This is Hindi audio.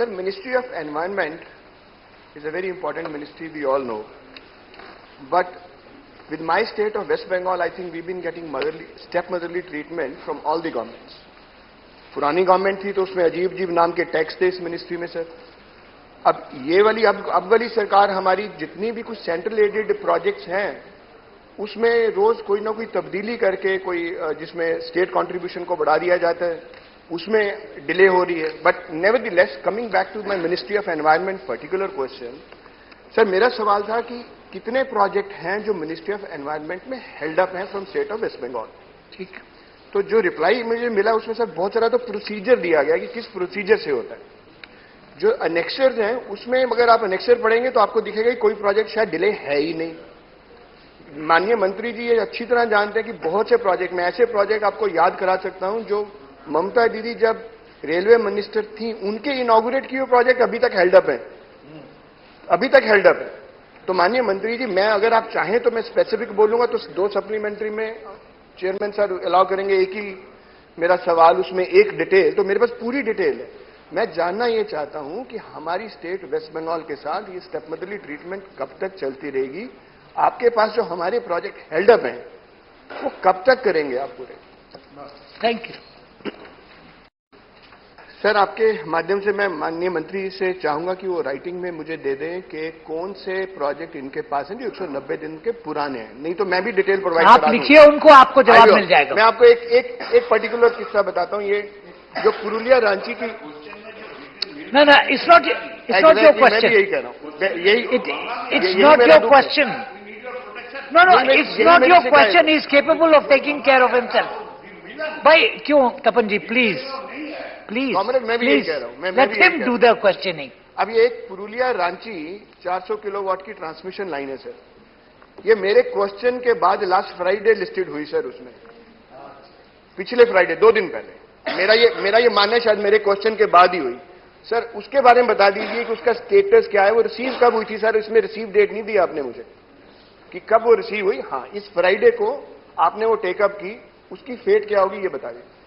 sir, Ministry of Environment is a very important ministry, we all know. But with my state of West Bengal, I think we've been getting stepmotherly treatment from all the governments. पुरानी गवर्नमेंट थी तो उसमें अजीब अजीब नाम के टैक्स थे इस मिनिस्ट्री में सर. अब ये वाली अब वाली सरकार हमारी जितनी भी कुछ सेंट्रल एडेड प्रोजेक्ट्स हैं उसमें रोज कोई ना कोई तब्दीली करके कोई जिसमें स्टेट कंट्रीब्यूशन को बढ़ा दिया जाता है उसमें डिले हो रही है. But nevertheless, coming back to my ministry of environment particular question, sir मेरा सवाल था कि कितने प्रोजेक्ट हैं जो मिनिस्ट्री ऑफ एनवायरनमेंट में हेल्ड अप हैं from state of West Bengal. ठीक, तो जो रिप्लाई मुझे मिला उसमें सर बहुत सारा तो प्रोसीजर दिया गया कि किस प्रोसीजर से होता है. जो अनेक्सर्स हैं उसमें अगर आप अनेक्सर पढ़ेंगे तो आपको दिखेगा कि कोई प्रोजेक्ट शायद डिले है ही नहीं. माननीय मंत्री जी ये अच्छी तरह जानते हैं कि बहुत से प्रोजेक्ट में ऐसे प्रोजेक्ट आपको याद करा सकता हूं जो ममता दीदी जब रेलवे मिनिस्टर थी उनके इनॉग्रेट किए प्रोजेक्ट अभी तक हेल्ड अप है, अभी तक हेल्ड अप है. तो माननीय मंत्री जी, मैं अगर आप चाहें तो मैं स्पेसिफिक बोलूंगा तो 2 सप्लीमेंट्री में चेयरमैन सर अलाउ करेंगे. एक ही मेरा सवाल, उसमें एक डिटेल, तो मेरे पास पूरी डिटेल है. मैं जानना यह चाहता हूं कि हमारी स्टेट वेस्ट बंगाल के साथ ये स्टेपमदरली ट्रीटमेंट कब तक चलती रहेगी. आपके पास जो हमारे प्रोजेक्ट हेल्ड अप हैं वो कब तक करेंगे आप पूरे. Thank you sir. आपके माध्यम से मैं माननीय मंत्री से चाहूंगा कि वो राइटिंग में मुझे दे दें कि कौन से प्रोजेक्ट इनके पास हैं जो 190 दिन के पुराने हैं. नहीं तो मैं भी डिटेल प्रोवाइड करा दूंगा. आप लिखिए उनको, आपको जवाब मिल जाएगा. मैं आपको एक पर्टिकुलर किस्सा बताता हूं. ये जो पुरुलिया रांची की No, it's not your question. मैं भी यही कह रहा हूं. It's not your question. No, it's not your question. He is capable of taking care of himself. भाई क्यों तपन जी, प्लीज मैं भी यही कह रहा हूं. let him do the questioning. अब ये एक पुरुलिया रांची 400 किलोवाट की ट्रांसमिशन लाइन है सर. ये मेरे क्वेश्चन के बाद लास्ट फ्राइडे लिस्टेड हुई सर. उसमें पिछले फ्राइडे 2 दिन पहले मेरा ये मानना है शायद मेरे क्वेश्चन के बाद ही हुई सर. उसके बारे में बता दीजिए कि उसका स्टेटस क्या है. वो रिसीव कब हुई थी सर? इसमें रिसीव डेट नहीं दी आपने मुझे कि कब वो रिसीव हुई. हाँ, इस फ्राइडे को आपने वो टेकअप की, उसकी फेट क्या होगी ये बता दीजिए.